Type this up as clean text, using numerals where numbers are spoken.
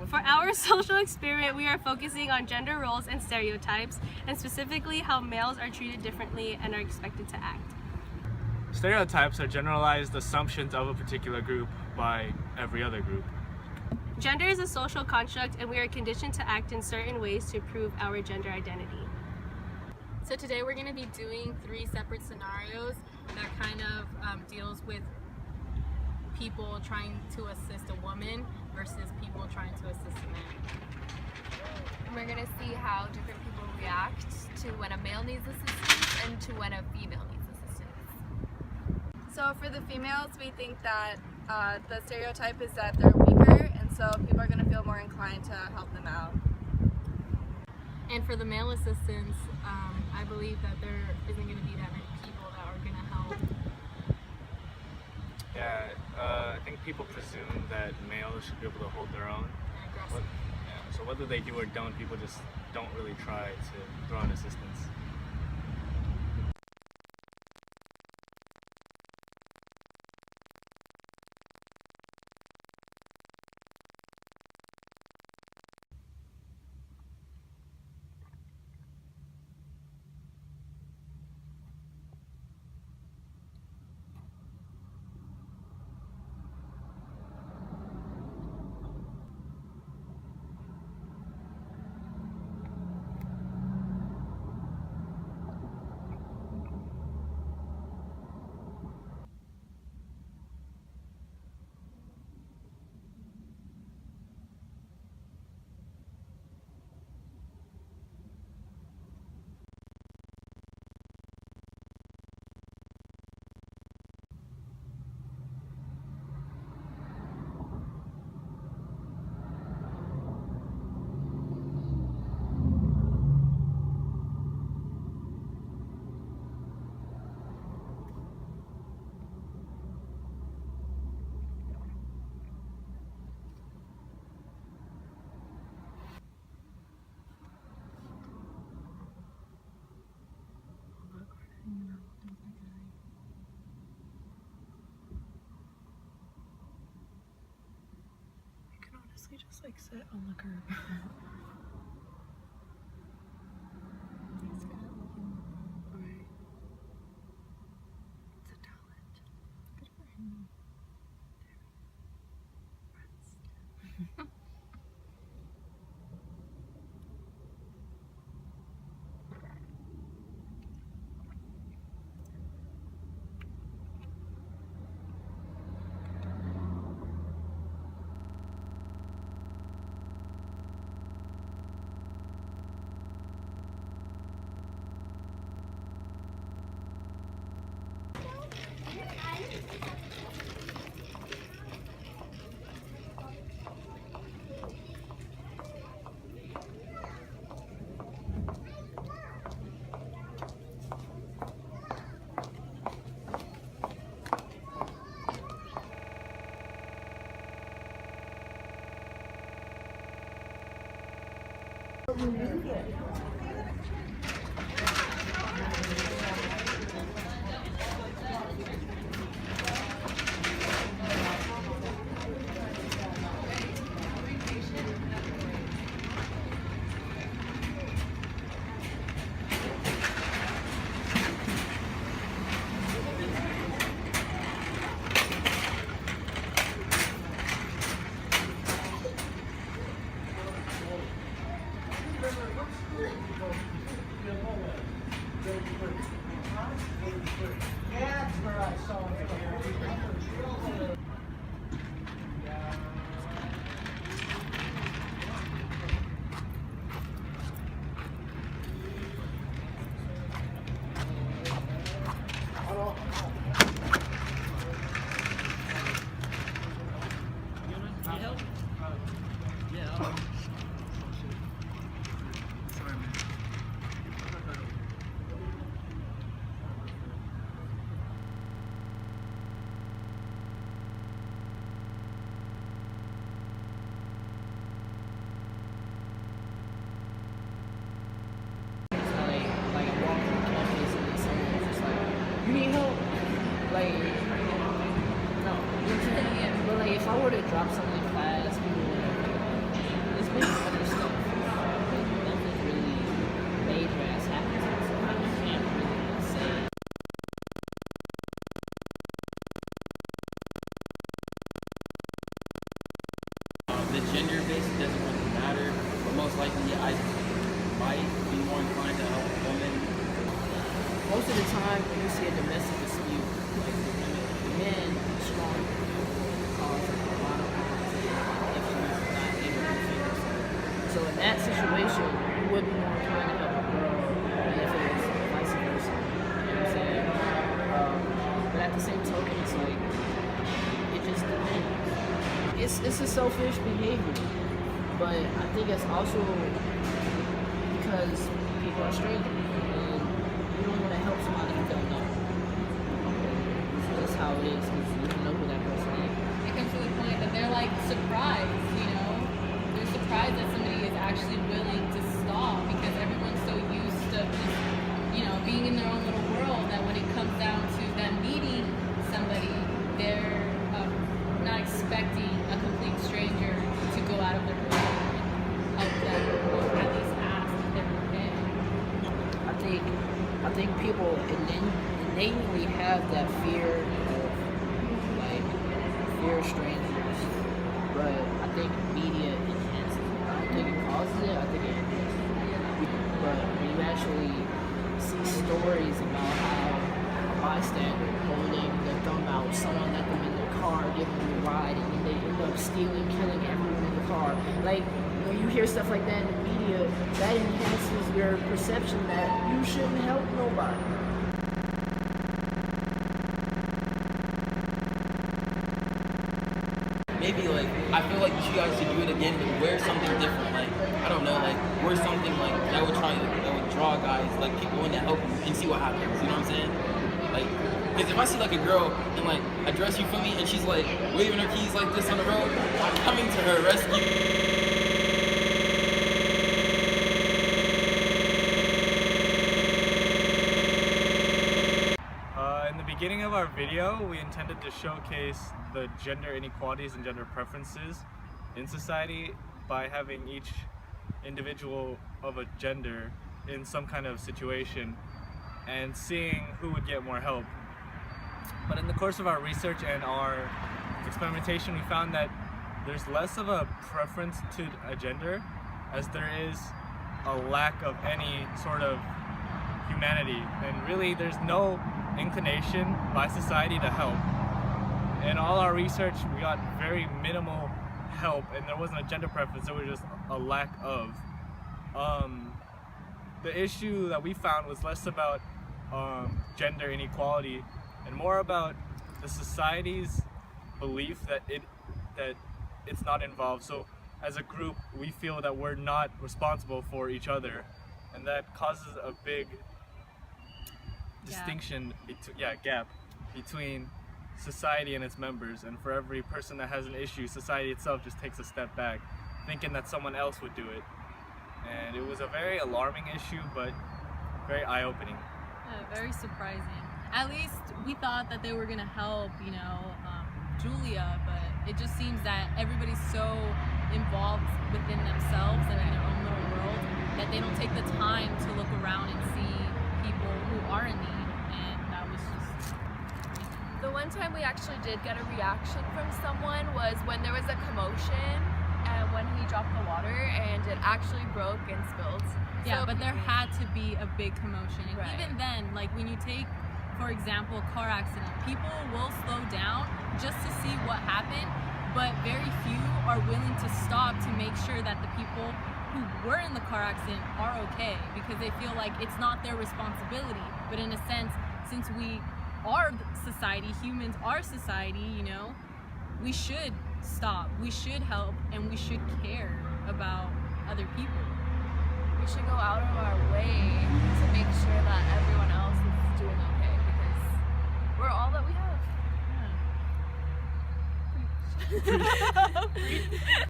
For our social experiment, we are focusing on gender roles and stereotypes, and specifically how males are treated differently and are expected to act. Stereotypes are generalized assumptions of a particular group by every other group. Gender is a social construct, and we are conditioned to act in certain ways to prove our gender identity. So today we're going to be doing 3 separate scenarios that kind of deals with people trying to assist a woman versus people trying to assist a man. And we're going to see how different people react to when a male needs assistance and to when a female needs assistance. So for the females, we think that the stereotype is that they're weaker, and so people are going to feel more inclined to help them out. And for the male assistants, I believe that there isn't going to be that many people that are going to help. Yeah, I think people presume that males should be able to hold their own. So whether they do or don't, people just don't really try to throw in assistance. Just like sit on the curb. He's good at looking. Right. It's a talent. Good for him. Rest. You need help? Like, no. But like, if I were to drop something fast, people would most likely I might be more inclined to help a woman. Most of the time, when you see a domestic dispute, like the men strong cause a lot of harm if she's not able to defend herself. So in that situation, you would be more inclined to help a girl than if it was vice versa. You know what I'm saying? But at the same token, it's like it just depends. It's a selfish behavior, but I think it's also because people are strangers and you don't want to help somebody you don't know. That's how it is, because you don't know who that person is. It comes to the point that they're like surprised, you know? They're surprised that somebody is actually willing to stop because everyone's so used to just, you know, being in their own little world that when it comes down to them meeting somebody, they're not expecting a complete stranger to go out of their way and help them or at least ask if they're okay. I think people innately have that fear of strangers, but I think media enhances it. I don't think it causes it, I think it enhances it. But when you actually see stories about how a bystander holding their thumb out, someone let them in their car, giving them a ride, and then they end up stealing, killing everyone in the car. Like, when you hear stuff like that in the media, that enhances your perception that you shouldn't help nobody. Maybe like I feel like you guys should do it again, but wear something different. Like I don't know, like wear something like that would draw guys, like people in to help you and see what happens. You know what I'm saying? Like, because if I see like a girl and like I dress, you feel me, and she's like waving her keys like this on the road, I'm coming to her rescue. In the beginning of our video, we intended to showcase the gender inequalities and gender preferences in society by having each individual of a gender in some kind of situation and seeing who would get more help. But in the course of our research and our experimentation, we found that there's less of a preference to a gender as there is a lack of any sort of humanity, and really there's no inclination by society to help. In all our research, we got very minimal help, and there wasn't a gender preference, there was just a lack of. The issue that we found was less about gender inequality and more about the society's belief that it's not involved. So as a group, we feel that we're not responsible for each other, and that causes a big gap between society and its members. And for every person that has an issue, society itself just takes a step back, thinking that someone else would do it. And it was a very alarming issue, but very eye-opening. Very surprising. At least we thought that they were gonna help, you know, Julia, but it just seems that everybody's so involved within themselves and in their own little world that they don't take the time to look around and see people who are in need. And that was just The one time we actually did get a reaction from someone was when there was a commotion and when he dropped the water and it actually broke and spilled. yeah, So but there had to be a big commotion. And Right. even then, like when you take, for example, a car accident, people will slow down just to see what happened, but very few are willing to stop to make sure that the people who were in the car accident are okay, because they feel like it's not their responsibility. But in a sense, since we are society, humans are society, you know, we should stop, we should help, and we should care about other people. we should go out of our way to make sure that everyone else is doing okay, because we're all that we have. Yeah.